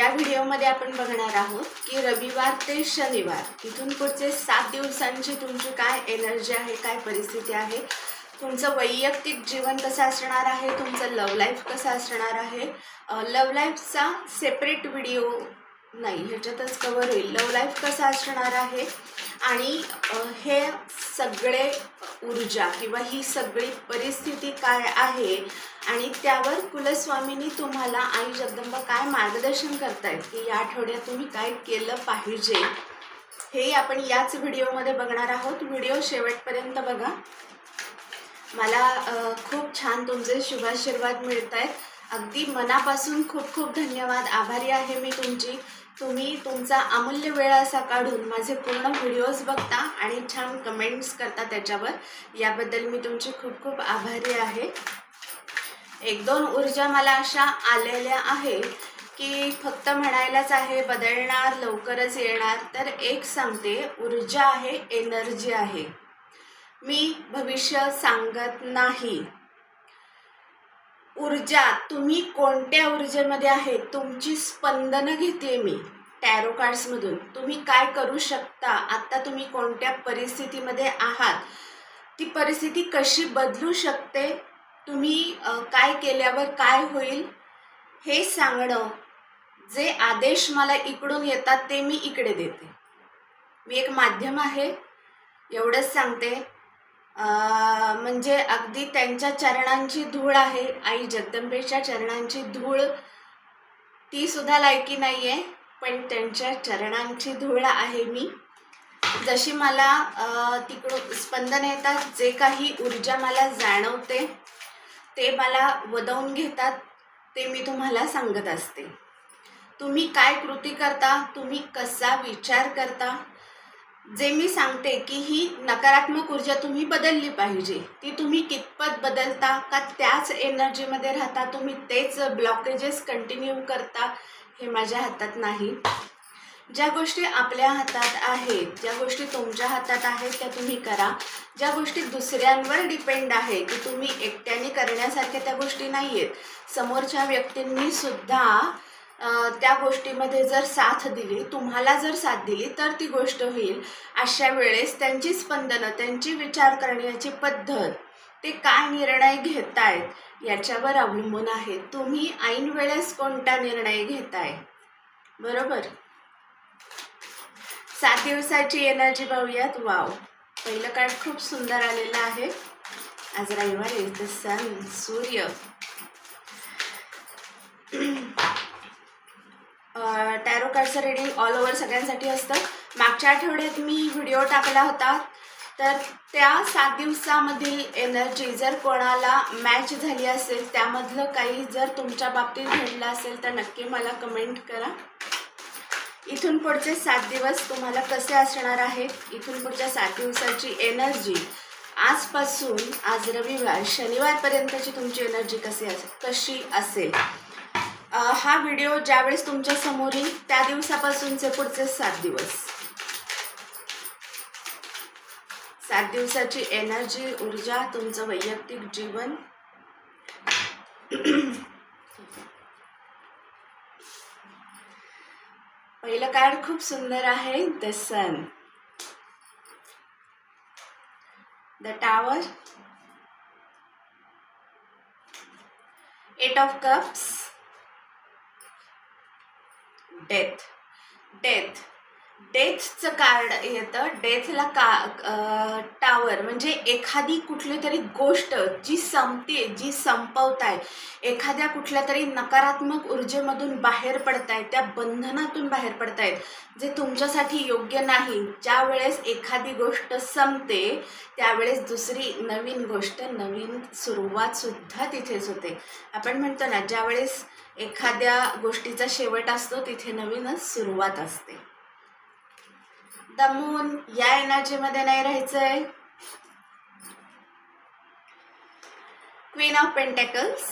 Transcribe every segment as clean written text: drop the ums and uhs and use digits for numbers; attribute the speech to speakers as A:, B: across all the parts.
A: या व्हिडिओमध्ये आपण बघणार आहोत की रविवार ते शनिवार इथून पुढचे 7 दिवसांची तुमची काय एनर्जी आहे, काय परिस्थिती आहे, तुमचं वैयक्तिक जीवन कसं असणार आहे, तुमचं लव्ह लाईफ कसं असणार आहे। लव्ह लाईफचा सेपरेट व्हिडिओ नाही, ह्याच्यातच कव्हर होईल लव्ह लाईफ कसं असणार आहे आणि हे सगळे ऊर्जा किंवा ही सगळी परिस्थिती काय आहे आणि त्यावर कुलस्वामींनी तुम्हाला आई जगदंबा काय मार्गदर्शन करतायत की या आठवड्यात तुम्ही काय केलं पाहिजे, हे आपण याच व्हिडिओमध्ये बघणार आहोत। व्हिडिओ शेवटपर्यंत बघा। मला खूप छान तुमचे शुभाशीर्वाद मिळत आहेत, अगदी मनापासून खूप खूप धन्यवाद, आभारी आहे मी तुमची। तुम्ही तुमचा अमूल्य वेळ असा काढून माझे पूर्ण व्हिडिओज बघता आणि छान कमेंट्स करता त्याच्यावर, याबद्दल मी तुमची खूप खूप आभारी आहे। एक दोन ऊर्जा मला अशा आलेल्या आहे की फक्त म्हणायलाच आहे बदलणार, लवकरच येणार। तर एक सांगते, ऊर्जा आहे, एनर्जी आहे, मी भविष्य सांगत नाही। ऊर्जा तुम्ही कोणत्या ऊर्जेमध्ये आहे, तुमची स्पंदनं घेते मी टॅरो कार्ड्समधून। तुम्ही काय करू शकता, आता तुम्ही कोणत्या परिस्थितीमध्ये आहात, ती परिस्थिती कशी बदलू शकते, तुम्ही काय केल्यावर काय होईल हे सांगणं, जे आदेश मला इकडून येतात ते मी इकडे देते। मी एक माध्यम आहे, एवढंच सांगते। म्हणजे अगदी त्यांच्या चरणांची धूळ आहे, आई जगदंबेच्या चरणांची धूळ, ती सुद्धा लायकी नाही आहे, पण त्यांच्या चरणांची धूळ आहे मी। जशी मला तिकडून स्पंदन येतात, जे काही ऊर्जा मला जाणवते ते मला वदवून घेतात, ते मी तुम्हाला सांगत असते। तुम्ही काय कृती करता, तुम्ही कसा विचार करता, जे मी सांगते की ही नकारात्मक ऊर्जा तुम्ही बदलली पाहिजे, ती तुम्ही कितपत बदलता का त्याच एनर्जीमध्ये राहता, तुम्ही तेच ब्लॉकेजेस कंटिन्यू करता, हे माझ्या हातात नाही। ज्या गोष्टी आपल्या हातात आहेत, ज्या गोष्टी तुमच्या हातात आहेत त्या तुम्ही करा। ज्या गोष्टी दुसऱ्यांवर डिपेंड आहे की तुम्ही एकट्याने करण्यासारख्या त्या गोष्टी नाही आहेत, समोरच्या व्यक्तींनी सुद्धा त्या गोष्टीमध्ये जर साथ दिली, तुम्हाला जर साथ दिली तर ती गोष्ट होईल। अशा वेळेस त्यांची स्पंदनं, त्यांची विचार करण्याची पद्धत, ते काय निर्णय घेतायत याच्यावर अवलंबून आहे, तुम्ही ऐन वेळेस कोणता निर्णय घेताय, बरोबर। 7 दिवसाची एनर्जी पाहूयात। वाव, पहिलं कार्ड खूप सुंदर आलेलं आहे। आज रविवार आहे, द सन, सूर्य। टॅरो कार्डचं रीडिंग ऑल ओव्हर सगळ्यांसाठी असतं। मागच्या आठवड्यात मी व्हिडिओ टाकला होता, तर त्या 7 दिवसामधील एनर्जी जर कोणाला मॅच झाली असेल, त्यामधलं काही जर तुमच्या बाबतीत घडलं असेल तर नक्की मला कमेंट करा। इथून पुढचे 7 दिवस तुम्हाला कसे असणार आहेत, इथून पुढच्या 7 दिवसाची एनर्जी, आजपासून, आज रविवार, शनिवारपर्यंतची तुमची एनर्जी कशी असेल, हा व्हिडिओ ज्यावेळेस तुमच्या समोर येईल त्या दिवसापासूनचे पुढचे 7 दिवस, 7 दिवसाची एनर्जी, ऊर्जा, तुमचं वैयक्तिक जीवन। पहिलं कार्ड खूप सुंदर आहे, the sun, the tower, 8 of cups, death, डेथचं कार्ड येतं। डेथला टावर म्हणजे एखादी कुठली तरी गोष्ट जी संपते, जी संपवताय, एखाद्या कुठल्या तरी नकारात्मक ऊर्जेमधून बाहेर पडतायत, त्या बंधनातून बाहेर पडतायत, जे तुमच्यासाठी योग्य नाही। ज्या वेळेस एखादी गोष्ट संपते त्यावेळेस दुसरी नवीन गोष्ट, नवीन सुरुवात सुद्धा तिथेच होते। आपण म्हणतो ना, ज्या वेळेस एखाद्या गोष्टीचा शेवट असतो तिथे नवीनच सुरुवात असते। द मून, या एनर्जीमध्ये नाही राहायचंय। Queen of pentacles,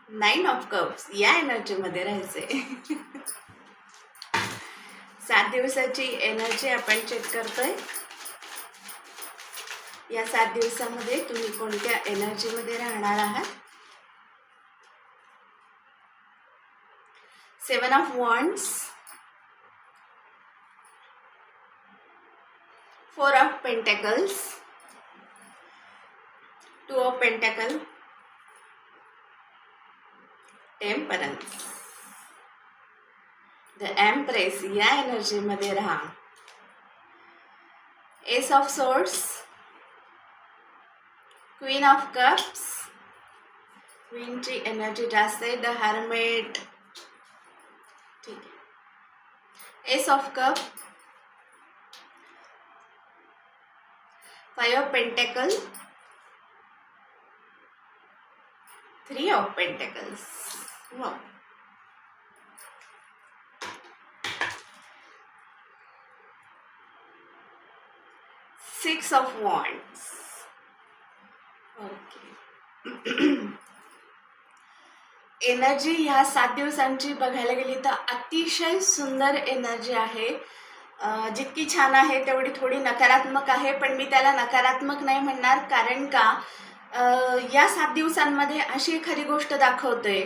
A: 9 of cups, या एनर्जीमध्ये राहायचंय। 7 दिवसाची एनर्जी आपण चेक करतोय। या 7 दिवसामध्ये तुम्ही कोणत्या एनर्जीमध्ये राहणार आहात, 7 of Wands, 4 of Pentacles, 2 of Pentacles, Temperance, The Empress. या एनर्जी मध्ये राहा. Ace of Swords, Queen of Cups, Queen ची एनर्जी जास्त आहे. The Hermit, ठीक आहे. Ace of Cup, 5 of Pentacles, 3 of Pentacles. Wow. 6 of Wands. Okay. Energy ह्या 7 दिवसांची बघायला गेली तर अतिशय सुंदर एनर्जी आहे. जितकी छान आहे तेवढी थोडी नकारात्मक आहे, पण मी त्याला नकारात्मक नाही म्हणणार. कारण का या 7 दिवसांमध्ये अशी एखादी गोष्ट दाखवते,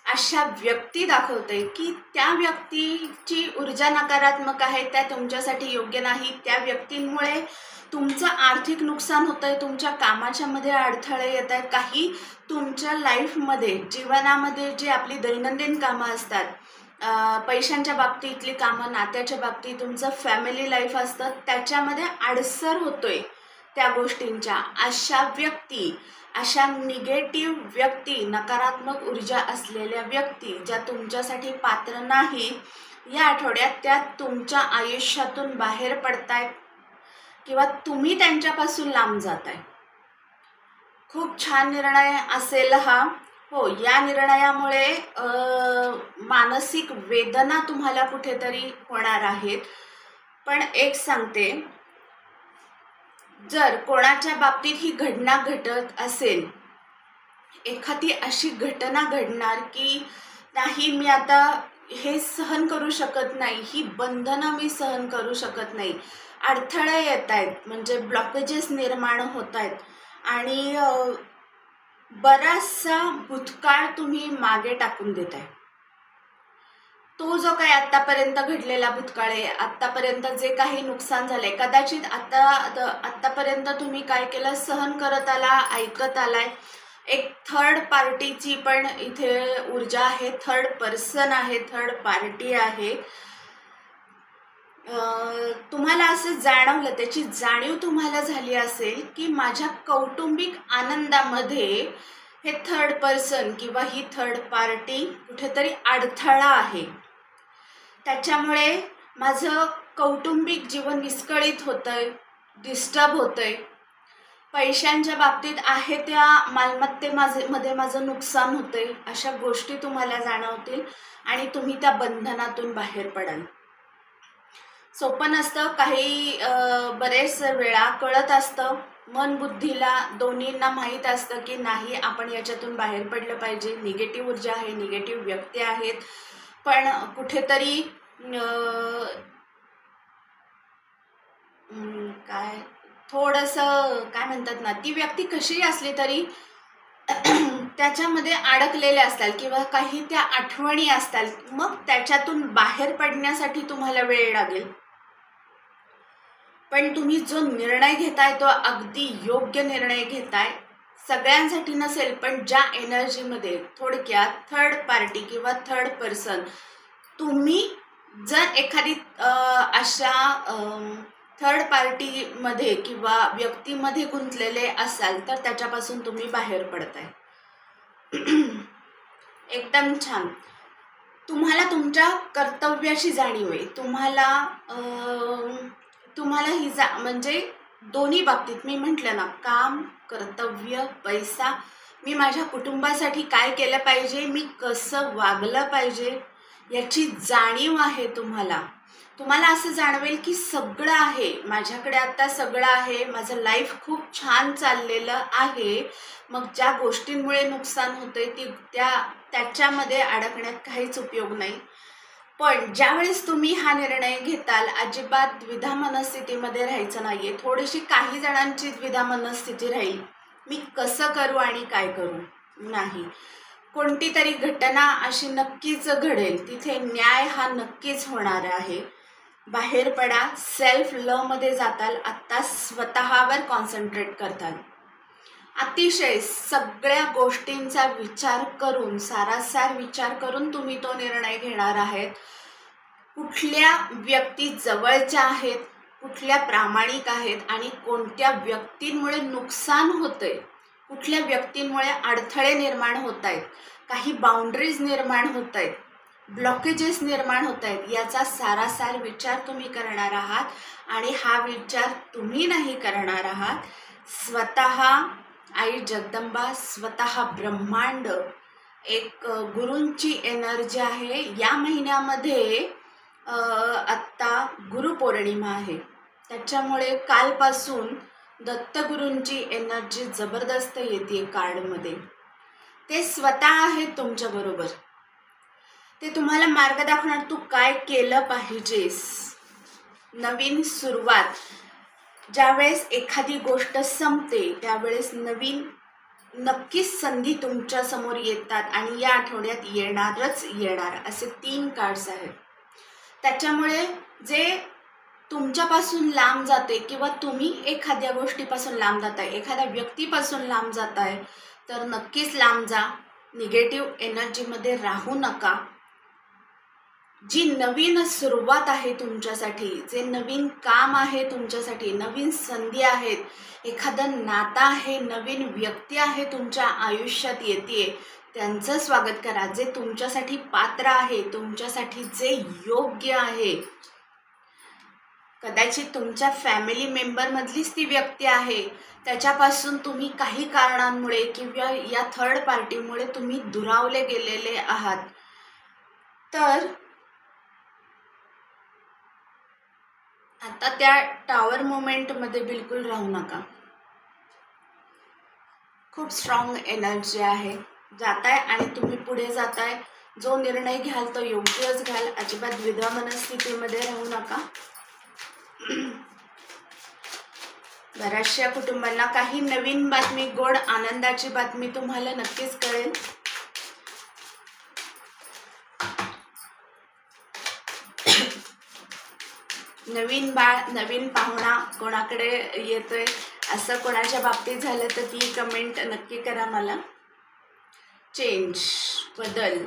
A: अशा व्यक्ती दाखवते की त्या व्यक्तीची ऊर्जा नकारात्मक आहे, त्या तुमच्यासाठी योग्य नाही. त्या व्यक्तींमुळे तुमचं आर्थिक नुकसान होतं आहे, तुमच्या कामाच्या मध्ये अडथळे येत आहेत. काही तुमच्या लाईफमध्ये, जीवनामध्ये जी आपली दैनंदिन कामं असतात, पैशांच्या बाबतीतली कामं, नात्याच्या बाबतीत, तुमचं फॅमिली लाईफ असतं, त्याच्यामध्ये अडसर होतोय त्या गोष्टींच्या. अशा व्यक्ती, अशा निगेटिव्ह व्यक्ती, नकारात्मक ऊर्जा असलेल्या व्यक्ती ज्या तुमच्यासाठी पात्र नाही, या आठवड्यात त्या तुमच्या आयुष्यातून बाहेर पडतायत किंवा तुम्ही त्यांच्यापासून लांब जाताय. खूप छान निर्णय असेल हा. हो, या निर्णयामुळे मानसिक वेदना तुम्हाला कुठेतरी होणार आहेत. पण एक सांगते, जर कोणाच्या बाबतीत ही घटना घडत असेल, एखादी अशी घटना घडणार की नाही मी आता हे सहन करू शकत नाही, ही बंधनं मी सहन करू शकत नाही, अडथळे येत आहेत, म्हणजे ब्लॉकेजेस निर्माण होत आहेत आणि बराचसा भूतकाळ तुम्ही मागे टाकून देत आहे. तो जो काही आत्तापर्यंत घडलेला भूतकाळ आहे, आत्तापर्यंत जे काही नुकसान झालंय, कदाचित आत्तापर्यंत तुम्ही काय केलं, सहन करत आला, ऐकत आलाय. एक थर्ड पार्टीची पण इथे ऊर्जा आहे, थर्ड पर्सन आहे, थर्ड पार्टी आहे. तुम्हाला असं जाणवलं, त्याची जाणीव तुम्हाला झाली असेल की माझ्या कौटुंबिक आनंदामध्ये हे थर्ड पर्सन किंवा ही थर्ड पार्टी कुठेतरी अडथळा आहे. त्याच्यामुळे माझं कौटुंबिक जीवन विस्कळीत होतंय, डिस्टर्ब होतंय. पैशांच्या बाबतीत आहे त्या मालमत्तेमध्ये माझं नुकसान होतंय. अशा गोष्टी तुम्हाला जाणवतील आणि तुम्ही त्या बंधनातून बाहेर पडाल. सोपं नसतं, काही बरेच वेळा कळत असतं, मन बुद्धीला दोन्हींना माहीत असतं की नाही आपण याच्यातून बाहेर पडलं पाहिजे. निगेटिव्ह ऊर्जा आहे, निगेटिव्ह व्यक्ती आहेत, पण कुठेतरी काय थोडंसं काय म्हणतात ना, ती व्यक्ती कशीही असली तरी त्याच्यामध्ये अडकलेले असतात किंवा काही त्या आठवणी असतात. मग त्याच्यातून बाहेर पडण्यासाठी तुम्हाला वेळ लागेल, पण तुम्ही जो निर्णय घेताय तो अगदी योग्य निर्णय घेताय. सगळ्यांसाठी नसेल, पण ज्या एनर्जीमध्ये थोडक्यात थर्ड पार्टी किंवा थर्ड पर्सन, तुम्ही जर एखादी अशा थर्ड पार्टीमध्ये किंवा व्यक्तीमध्ये गुंतलेले असाल तर त्याच्यापासून तुम्ही बाहेर पडताय. एकदम छान. तुम्हाला तुमच्या कर्तव्याची जाणीव आहे. तुम्हाला ही म्हणजे दोन्ही बाबतीत मी म्हटलं ना, काम, कर्तव्य, पैसा, मी माझ्या कुटुंबासाठी काय केलं पाहिजे, मी कसं वागलं पाहिजे याची जाणीव आहे तुम्हाला. तुम्हाला असं जाणवेल की सगळं आहे माझ्याकडे, आता सगळं आहे, माझं लाईफ खूप छान चाललेलं आहे. मग ज्या गोष्टींमुळे नुकसान होते त्याच्यामध्ये अडकण्यात काहीच उपयोग नाही. पण ज्यावेळेस तुम्ही हा निर्णय घेताल, अजिबात द्विधा मनस्थितीमध्ये राहायचं नाहीये. थोडीशी काही जणांची द्विधा मनस्थिती राहील, मी कसं करू आणि काय करू, नाही. कोणती तरी घटना अशी नक्कीच घडेल, तिथे न्याय हा नक्कीच होणार आहे. बाहेर पडा, सेल्फ लव मध्ये जाताल, आत्ता स्वतःवर कॉन्सन्ट्रेट करताल. अतिशय सगळ्या गोष्टींचा विचार करून, सारासार विचार करून तुम्ही तो निर्णय घेणार आहेत. कुठल्या व्यक्ती जवळच्या आहेत, कुठल्या प्रामाणिक आहेत आणि कोणत्या व्यक्तींमुळे नुकसान होतंय, कुठल्या व्यक्तींमुळे अडथळे निर्माण होत आहेत, काही बाउंड्रीज निर्माण होत आहेत, ब्लॉकेजेस निर्माण होत आहेत, याचा सारासार विचार तुम्ही करणार आहात. आणि हा विचार तुम्ही नाही करणार आहात, स्वतः आई जगदंबा, स्वतः ब्रह्मांड, एक गुरूंची एनर्जी आहे. या महिन्यामध्ये आत्ता गुरुपौर्णिमा आहे, त्याच्यामुळे कालपासून दत्तगुरूंची एनर्जी जबरदस्त येते कार्डमध्ये. ते स्वतः आहेत तुमच्याबरोबर, ते तुम्हाला मार्ग दाखवणार, तू काय केलं पाहिजेस. नवीन सुरुवात, ज्यावेळेस एखादी गोष्ट संपते त्यावेळेस नवीन नक्कीच संधी तुमच्या समोर येतात आणि या आठवड्यात येणारच येणार. असे 3 कार्ड्स आहेत. त्याच्यामुळे जे तुमच्यापासून लांब जाते किंवा तुम्ही एखाद्या गोष्टीपासून लांब जाताय, एखाद्या व्यक्तीपासून लांब जाताय, तर नक्कीच लांब जा. निगेटिव्ह एनर्जीमध्ये राहू नका. जी नवीन सुरुवात आहे तुमच्यासाठी, जे नवीन काम आहे तुमच्यासाठी, नवीन संधी आहेत, एखादं नातं आहे, नवीन व्यक्ती आहे तुमच्या आयुष्यात येते, त्यांचं स्वागत करा. जे तुमच्यासाठी पात्र आहे, तुमच्यासाठी जे योग्य आहे, कदाचित तुमच्या फॅमिली मेंबरमधलीच ती व्यक्ती आहे, त्याच्यापासून तुम्ही काही कारणांमुळे किंवा या थर्ड पार्टीमुळे तुम्ही दुरावले गेलेले आहात, तर आता त्या टावर मोमेंटमध्ये बिलकुल राहू नका. खूप स्ट्रॉंग एनर्जी आहे. जाताय आणि तुम्ही पुढे जाताय. जो निर्णय घ्याल तो योग्यच घ्याल. अजिबात द्विधा मनस्थितीमध्ये राहू नका. बऱ्याचशा कुटुंबांना काही नवीन बातमी, गोड आनंदाची बातमी तुम्हाला नक्कीच कळेल. नवीन बाळ, नवीन पाहुणा कोणाकडे येतोय असं कोणाच्या बाबतीत झालं तर ती कमेंट नक्की करा मला. चेंज, बदल,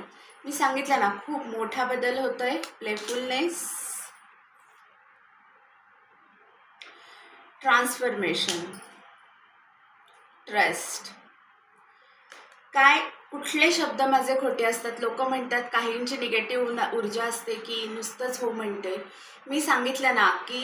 A: मी सांगितलं ना, खूप मोठा बदल होतोय. Playfulness, transformation, trust. काय कुठले शब्द माझे खोटे असतात. लोक म्हणतात, काहींची निगेटिव्ह ऊर्जा असते की नुसतंच हो म्हणते. मी सांगितलं ना की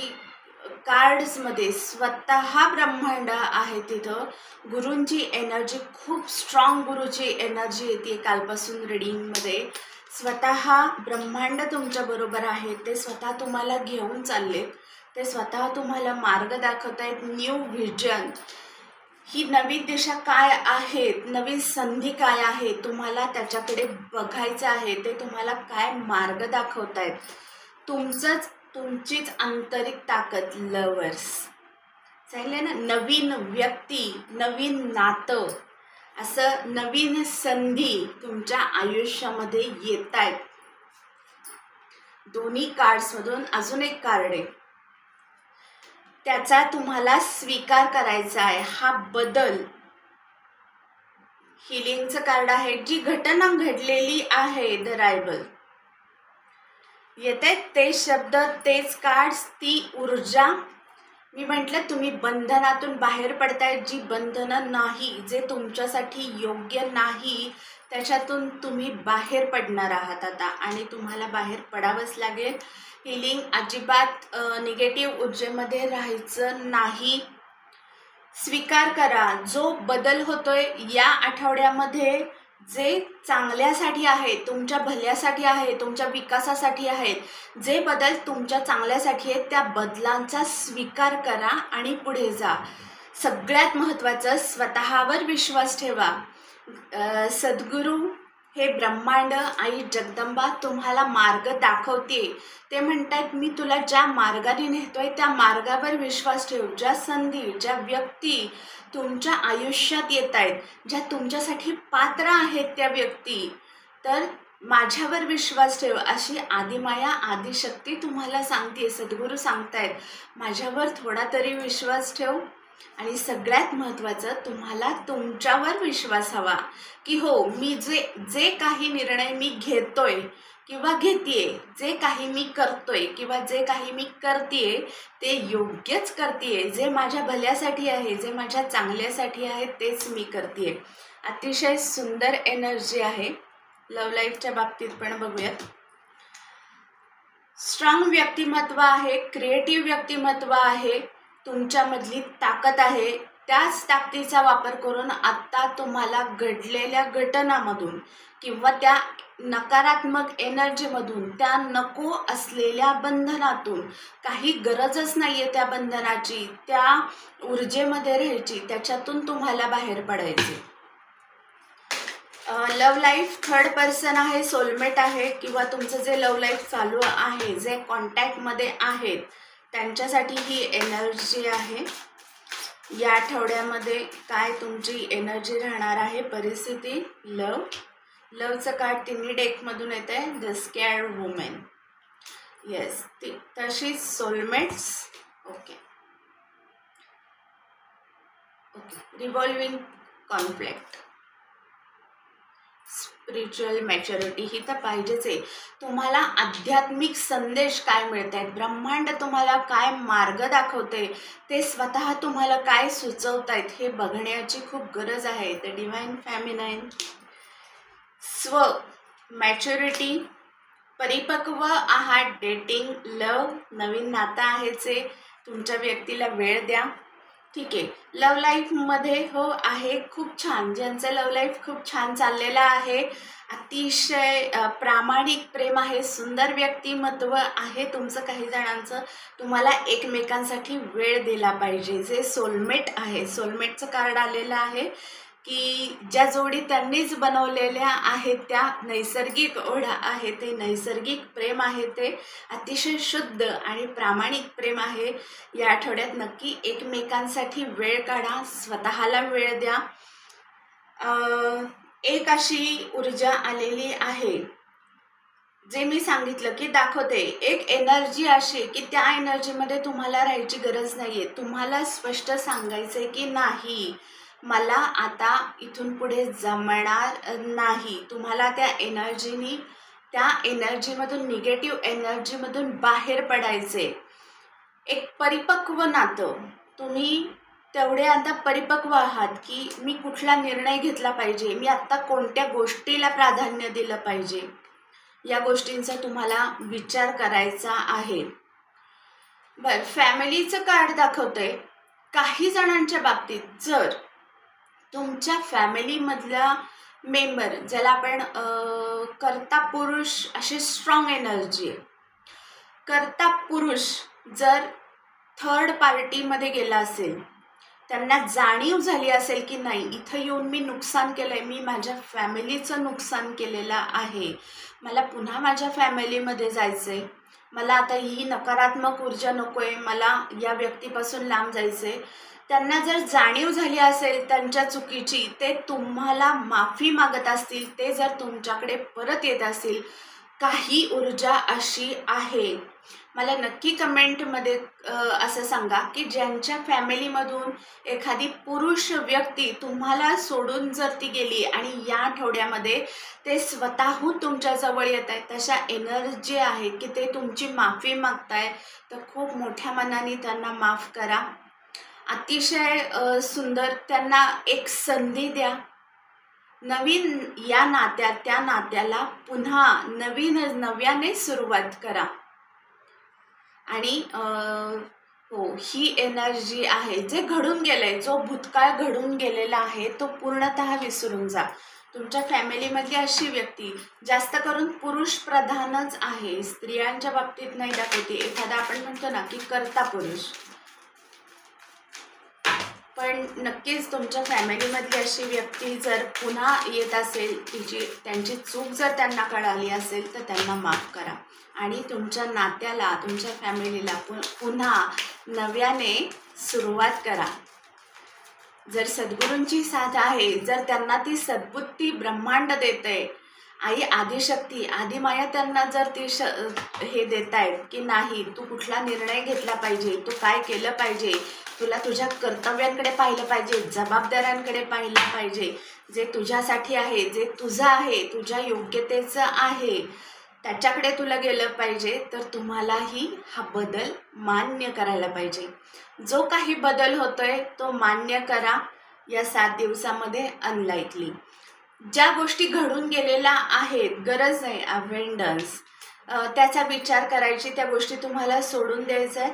A: कार्ड्समध्ये स्वतः ब्रह्मांड आहे. तिथं गुरूंची एनर्जी, खूप स्ट्रॉंग गुरुची एनर्जी येते कालपासून रीडिंगमध्ये. स्वतः ब्रह्मांड तुमच्याबरोबर आहे. ते स्वतः तुम्हाला घेऊन चाललेत. ते स्वतः तुम्हाला मार्ग दाखवत आहेत. न्यू व्हिजन, ही नवीन दिशा काय आहे, नवीन संधी काय आहे, तुम्हाला त्याच्याकडे बघायचं आहे. ते तुम्हाला काय मार्ग दाखवत आहेत. तुमचीच आंतरिक ताकद. लवर्स सांगितलं ना, नवीन व्यक्ती, नवीन नातं, असं नवीन संधी तुमच्या आयुष्यामध्ये येत आहेत. दोन्ही कार्ड्समधून अजून एक कार्ड आहे, त्याचा तुम्हाला स्वीकार करायचा आहे. हा बदल हिलिंगचं कार्ड आहे. जी घटना घडलेली आहे, द रायबल येते, ते शब्द, तेच कार्ड्स, ती ऊर्जा. मी म्हटलं, तुम्ही बंधनातून बाहेर पडताय. जी बंधनं नाही, जे तुमच्यासाठी योग्य नाही, त्याच्यातून तुम्ही बाहेर पडणार आहात आता, आणि तुम्हाला बाहेर पडावंच लागेल. हिलिंग, अजिबात निगेटिव्ह ऊर्जेमध्ये राहायचं नाही. स्वीकार करा. जो बदल होतोय या आठवड्यामध्ये, जे चांगल्यासाठी आहे, तुमच्या भल्यासाठी आहे, तुमच्या विकासासाठी आहे, जे बदल तुमच्या चांगल्यासाठी आहेत, त्या बदलांचा स्वीकार करा आणि पुढे जा. सगळ्यात महत्त्वाचं, स्वतःवर विश्वास ठेवा. सद्गुरू हे ब्रह्मांड आई जगदंबा तुम्हाला मार्ग दाखवते. ते म्हणतात मी तुला ज्या मार्गाने नेतोय त्या मार्गावर विश्वास ठेव. ज्या संधी, ज्या व्यक्ती तुमच्या आयुष्यात येत आहेत, ज्या तुमच्यासाठी पात्र आहेत त्या व्यक्ती, तर माझ्यावर विश्वास ठेव अशी आदिमाया आदिशक्ती तुम्हाला सांगते. सद्गुरू सांगतायत माझ्यावर थोडा तरी विश्वास ठेव. आणि सगळ्यात महत्त्वाचं तुम्हाला तुमच्यावर विश्वास हवा की हो मी जे काही निर्णय मी घेतोय किंवा घेतेय, जे काही मी करतोय किंवा जे काही मी करतेय ते योग्यच करतेय. जे माझ्या भल्यासाठी आहे, जे माझ्या चांगल्यासाठी आहे तेच मी करतेय. अतिशय सुंदर एनर्जी आहे. लव्ह लाईफच्या बाबतीत पण बघूयात. स्ट्रॉंग व्यक्तिमत्व आहे, क्रिएटिव्ह व्यक्तिमत्व आहे, तुमच्यामधली ताकद आहे. त्याच ताकदीचा वापर करून आत्ता तुम्हाला घडलेल्या घटनांमधून किंवा त्या नकारात्मक एनर्जीमधून, त्या नको असलेल्या बंधनातून, काही गरजच नाही आहे त्या बंधनाची, त्या ऊर्जेमध्ये राहायची, त्याच्यातून तुम्हाला बाहेर पडायचे. लव्ह लाईफ थर्ड पर्सन आहे, सोलमेट आहे किंवा तुमचं जे लव्ह लाईफ चालू आहे, जे कॉन्टॅक्टमध्ये आहेत त्यांच्यासाठी ही एनर्जी आहे. या आठवड्यामध्ये काय तुमची एनर्जी राहणार आहे, परिस्थिती. लवचं कार्ड तिन्ही डेकमधून येत आहे, द स्कॅर्ड वुमेन. येस, ती तशीच soulmates. Okay, revolving conflict, spiritual maturity ही तर पाहिजेच आहे. तुम्हाला आध्यात्मिक संदेश काय मिळत आहेत, ब्रह्मांड तुम्हाला काय मार्ग दाखवते, ते स्वतः तुम्हाला काय सुचवत आहेत हे बघण्याची खूप गरज आहे. द डिव्हाइन फेमिनाइन, स्व मॅच्युरिटी, परिपक्व आहात, डेटिंग, लव, नवीन नातं आहेचे, तुमच्या व्यक्तीला वेळ द्या. ठीक आहे. लव्ह लाईफमध्ये हो आहे खूप छान, ज्यांचं लव्ह लाईफ खूप छान चाललेलं आहे, अतिशय प्रामाणिक प्रेम आहे, सुंदर व्यक्तिमत्व आहे तुमचं. काही जणांचं तुम्हाला एकमेकांसाठी वेळ दिला पाहिजे. जे सोलमेट आहे, सोलमेटचं कार्ड आलेलं आहे की ज्या जोडी त्यांनीच बनवलेल्या आहेत त्या नैसर्गिक ओढा आहे, ते नैसर्गिक प्रेम आहे, ते अतिशय शुद्ध आणि प्रामाणिक प्रेम आहे. या आठवड्यात नक्की एकमेकांसाठी वेळ काढा, स्वतःला वेळ द्या. एक अशी ऊर्जा आलेली आहे, जे मी सांगितलं की दाखवते, एक एनर्जी अशी की त्या एनर्जीमध्ये तुम्हाला राहायची गरज नाही आहे. तुम्हाला स्पष्ट सांगायचं आहे की नाही, मला आता इथून पुढे जमणार नाही. तुम्हाला त्या एनर्जीमधून, निगेटिव्ह एनर्जीमधून बाहेर पडायचे. एक परिपक्व नातं, तुम्ही तेवढे आता परिपक्व आहात की मी कुठला निर्णय घेतला पाहिजे, मी आत्ता कोणत्या गोष्टीला प्राधान्य दिलं पाहिजे, या गोष्टींचा तुम्हाला विचार करायचा आहे. बरं, फॅमिलीचं कार्ड दाखवतंय. काही जणांच्या बाबतीत जर तुमच्या फॅमिलीमधला मेंबर, ज्याला आपण कर्ता पुरुष अशी स्ट्रॉंग एनर्जी आहे, कर्ता पुरुष जर थर्ड पार्टीमध्ये गेला असेल, त्यांना जाणीव झाली असेल की नाही इथं येऊन मी नुकसान केलं आहे, मी माझ्या फॅमिलीचं नुकसान केलेलं आहे, मला पुन्हा माझ्या फॅमिलीमध्ये जायचं आहे, मला आता ही नकारात्मक ऊर्जा नको आहे, मला या व्यक्तीपासून लांब जायचं आहे, त्यांना जर जाणीव झाली असेल त्यांच्या चुकीची, ते तुम्हाला माफी मागत असतील, ते जर तुमच्याकडे परत येत असतील, काही ऊर्जा अशी आहे. मला नक्की कमेंटमध्ये असं सांगा की ज्यांच्या फॅमिलीमधून एखादी पुरुष व्यक्ती तुम्हाला सोडून जर ती गेली आणि या आठवड्यामध्ये ते स्वतःहून तुमच्या जवळ येत आहेत, तशा एनर्जी आहे की ते तुमची माफी मागताय, तर खूप मोठ्या मनाने त्यांना माफ करा. अतिशय सुंदर, त्यांना एक संधी द्या. नवीन या नात्यात, त्या नात्याला पुन्हा नव्याने सुरुवात करा. आणि हो, ही एनर्जी आहे. जे घडून गेलंय, जो भूतकाळ घडून गेलेला आहे तो पूर्णतः विसरून जा. तुमच्या फॅमिलीमधली अशी व्यक्ती जास्त करून पुरुष प्रधानच आहे, स्त्रियांच्या बाबतीत नाही दाखवते. एखादा आपण म्हणतो ना की कर्ता पुरुष, पण नक्कीच तुमच्या फॅमिलीमधली अशी व्यक्ती जर पुन्हा येत असेल, त्यांची चूक जर त्यांना कळाली असेल तर त्यांना माफ करा आणि तुमच्या नात्याला, तुमच्या फॅमिलीला पुन्हा नव्याने सुरुवात करा. जर सद्गुरूंची साथ आहे, जर त्यांना ती सद्बुद्धी ब्रह्मांड देते, आई आदिशक्ती आदिमाया त्यांना जर ती हे देत आहेत की नाही, तू कुठला निर्णय घेतला पाहिजे, तू काय केलं पाहिजे, तुला तुझ्या कर्तव्यांकडे पाहिलं पाहिजे, जबाबदाऱ्यांकडे पाहिलं पाहिजे, जे तुझ्यासाठी आहे, जे तुझं आहे, तुझ्या योग्यतेचं आहे, त्याच्याकडे तुला गेलं पाहिजे. तर तुम्हालाही हा बदल मान्य करायला पाहिजे. जो काही बदल होतोय तो मान्य करा. या 7 दिवसामध्ये अनलाइकली ज्या गोष्टी घडून गेलेल्या आहेत, गरज नाही अव्हेंडन्स, त्याचा विचार करायची, त्या गोष्टी तुम्हाला सोडून द्यायचं आहे.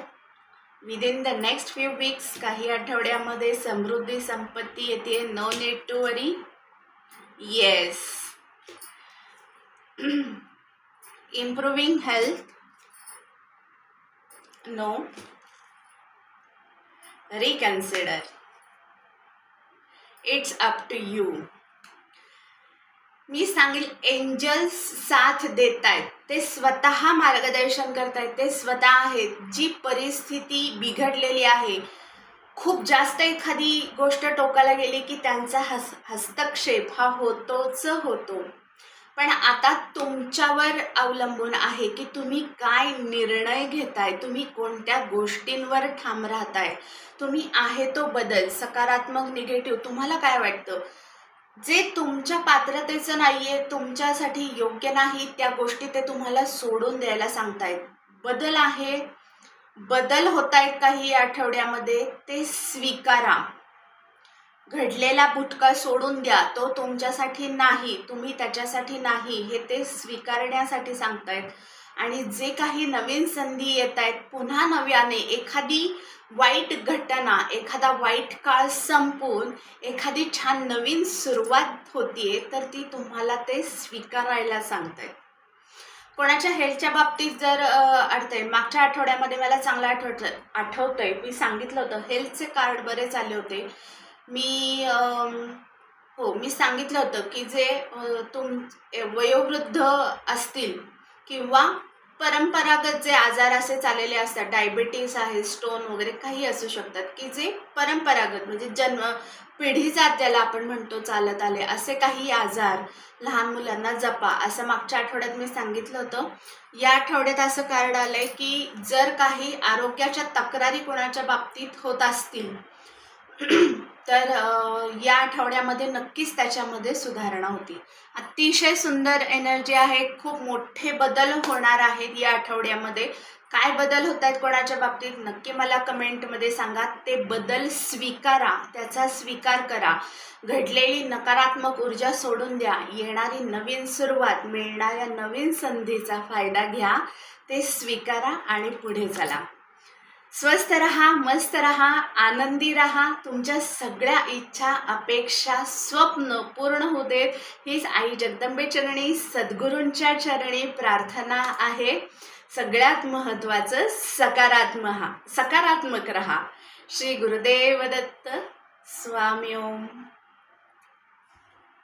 A: Within the next few weeks, काही आठवड्यामध्ये समृद्धी संपत्ती येते. No need to worry. Yes. Improving health, no. Reconsider. It's up to you. मी सांगेल एंजल्स साथ देत आहेत, ते स्वतः मार्गदर्शन करतायत, ते स्वतः आहेत. जी परिस्थिती बिघडलेली आहे, खूप जास्त एखादी गोष्ट टोकाला गेली की त्यांचा हस्तक्षेप हा होतोच होतो. पण आता तुमच्यावर अवलंबून आहे की तुम्ही काय निर्णय घेताय, तुम्ही कोणत्या गोष्टींवर ठाम राहताय, तुम्ही आहे तो बदल, सकारात्मक निगेटिव्ह, तुम्हाला काय वाटतं. जे तुमच्या पात्रतेचं नाहीये, तुमच्यासाठी योग्य नाही, त्या गोष्टी ते तुम्हाला सोडून द्यायला सांगतायत. बदल आहे, बदल होत आहेत काही आठवड्यामध्ये, ते स्वीकारा. घडलेला भूतकाळ सोडून द्या, तो तुमच्यासाठी नाही, तुम्ही त्याच्यासाठी नाही, हे ते स्वीकारण्यासाठी सांगतायत. आणि जे काही नवीन संधी येत आहेत, पुन्हा नव्याने एखादी वाईट घटना, एखादा वाईट काळ संपून एखादी छान नवीन सुरुवात होतीये, तर ती तुम्हाला ते स्वीकारायला सांगतायत. कोणाच्या हेल्थच्या बाबतीत जर अडतंय, मागच्या आठवड्यामध्ये मला चांगलं आठवतंय, मी सांगितलं होतं हेल्थचे कार्ड बरेच आले होते. मी सांगितलं होतं की जे वयोवृद्ध असतील किंवा परंपरागत जे आजार असे चाललेले असतात, डायबिटीस आहे, स्टोन वगैरे काही असू शकतात, की जे परंपरागत म्हणजे पिढीजात ज्याला आपण म्हणतो चालत आले, असे काही आजार लहान मुलांना जपा, असं मागच्या आठवड्यात मी सांगितलं होतं. या आठवड्यात असं कार्ड आलंय की जर काही आरोग्याच्या तक्रारी कोणाच्या बाबतीत होत असतील तर या आठवड्यामध्ये नक्कीच त्याच्यामध्ये सुधारणा होती. अतिशय सुंदर एनर्जी आहे. खूप मोठे बदल होणार आहेत या आठवड्यामध्ये. काय बदल होत आहेत कोणाच्या बाबतीत नक्की मला कमेंटमध्ये सांगा. ते बदल स्वीकारा, त्याचा स्वीकार करा. घडलेली नकारात्मक ऊर्जा सोडून द्या. येणारी नवीन सुरुवात, मिळणाऱ्या नवीन संधीचा फायदा घ्या. ते स्वीकारा आणि पुढे चला. स्वस्थ रहा, मस्त रहा, आनंदी रहा. तुमच्या सगळ्या इच्छा, अपेक्षा, स्वप्न पूर्ण होऊ देत, हीच आई जगदंबे चरणी, सद्गुरूंच्या चरणी प्रार्थना आहे. सगळ्यात महत्त्वाचं सकारात्मक रहा. श्री गुरुदेव दत्त. स्वामी ओम.